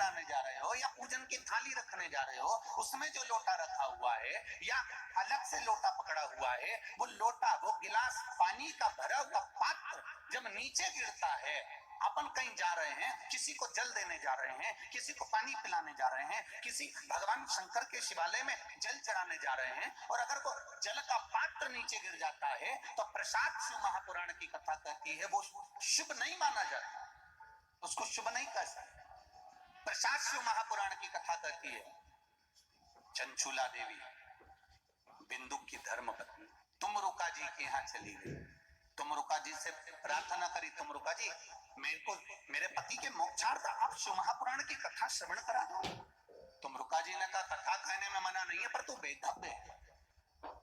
चढ़ाने जा रहे हो या पूजन की थाली रखने जा रहे हो, उसमें जो लोटा रखा हुआ है या अलग से लोटा पकड़ा हुआ है, वो लोटा, वो गिलास, पानी का भरा हुआ पात्र जब नीचे गिरता है, अपन कहीं जा रहे हैं, किसी को जल देने जा रहे हैं, किसी को पानी पिलाने जा रहे हैं, किसी भगवान शंकर के शिवालय में जल चढ़ाने जा रहे हैं, और अगर वो जल का पात्र नीचे गिर जाता है तो प्रसाद शिव महापुराण की कथा कहती है वो शुभ नहीं माना जाता, उसको शुभ नहीं कह सकते। प्रसाद शिव महापुराण की कथा कहती है चंचूला देवी बिंदु की धर्मपत्नी तुमरुका जी के यहाँ चली गई, तुमरुका जी से प्रार्थना करी, तुमरुका जी मेरे पति के मोक्षार्थ आप शिव महापुराण की कथा श्रवण करा दो। तुमरुका जी ने कहा कथा कहने में मना नहीं है, पर तू बेधब्य है,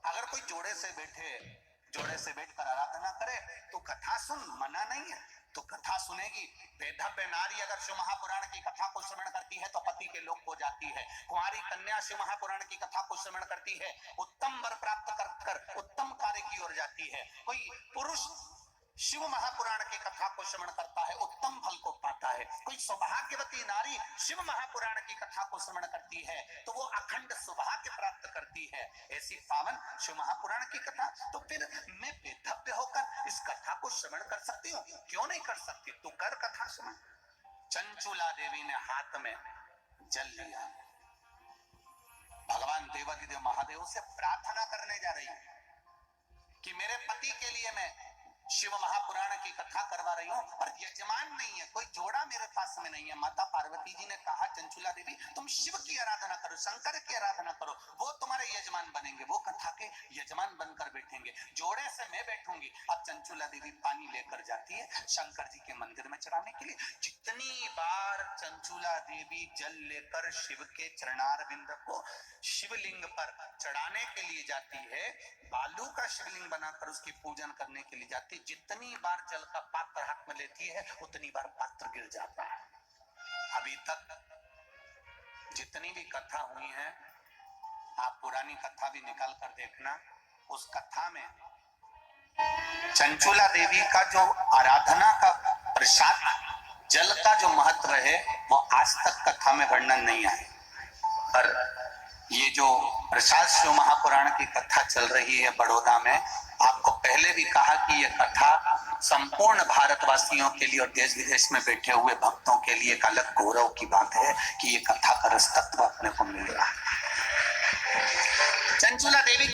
अगर कोई जोड़े से बैठकर आराधना करे तो कथा सुन, मना नहीं है, तो कथा सुनेगी। बेधब्य नारी अगर शिव महापुराण की कथा को श्रवण करती है तो पति के लोक हो जाती है। कुंवारी कन्या शिव महापुराण की कथा को श्रवण करती है, उत्तम वर प्राप्त कर उत्तम कार्य की ओर जाती है। कोई पुरुष शिव महापुराण की कथा को श्रवण करता है, उत्तम फल को पाता है। कोई सौभाग्यवती नारी शिव महापुराण की कथा को श्रवण करती है तो वो अखंड सौभाग्य प्राप्त करती है। ऐसी पावन शिव महापुराण की कथा, तो फिर मैं बेधब्य होकर इस कथा को श्रवण कर सकती हूँ, क्यों नहीं कर सकती? तू कर कथा श्रवण। चंचूला देवी ने हाथ में जल लिया, भगवान देवाधिदेव महादेव से प्रार्थना करने जा रही है कि मेरे पति के लिए मैं शिव महापुराण की कथा करवा रही हूँ, पर यजमान नहीं है, कोई जोड़ा मेरे पास में नहीं है। माता पार्वती जी ने कहा चंचूला देवी तुम शिव की आराधना करो, शंकर की आराधना करो, वो तुम्हारे यजमान बनेंगे, वो कथा के यजमान बनकर बैठेंगे, जोड़े से मैं बैठूंगी। अब चंचूला देवी पानी लेकर जाती है शंकर जी के मंदिर में चढ़ाने के लिए। जितनी बार चंचूला देवी जल लेकर शिव के चरणारविंद को शिवलिंग पर चढ़ाने के लिए जाती है, बालू का शिवलिंग बनाकर उसकी पूजन करने के लिए जाती है, जितनी बार जल का पात्र हाथ में लेती है उतनी बार पात्र गिर जाता है। अभी तक जितनी भी कथा हुई है, आप पुरानी कथा भी निकाल कर देखना, उस कथा में चंचूला देवी का जो आराधना का प्रसाद जल का जो महत्व है वो आज तक कथा में वर्णन नहीं आया। पर ये जो प्रसाद शिव महापुराण की कथा चल रही है बड़ौदा में, आपको पहले भी कहा कि ये कथा संपूर्ण भारतवासियों के लिए और देश विदेश में बैठे हुए भक्तों के लिए एक अलग गौरव की बात है कि ये कथा का रस तत्व अपने को मिल रहा है। चंचूला देवी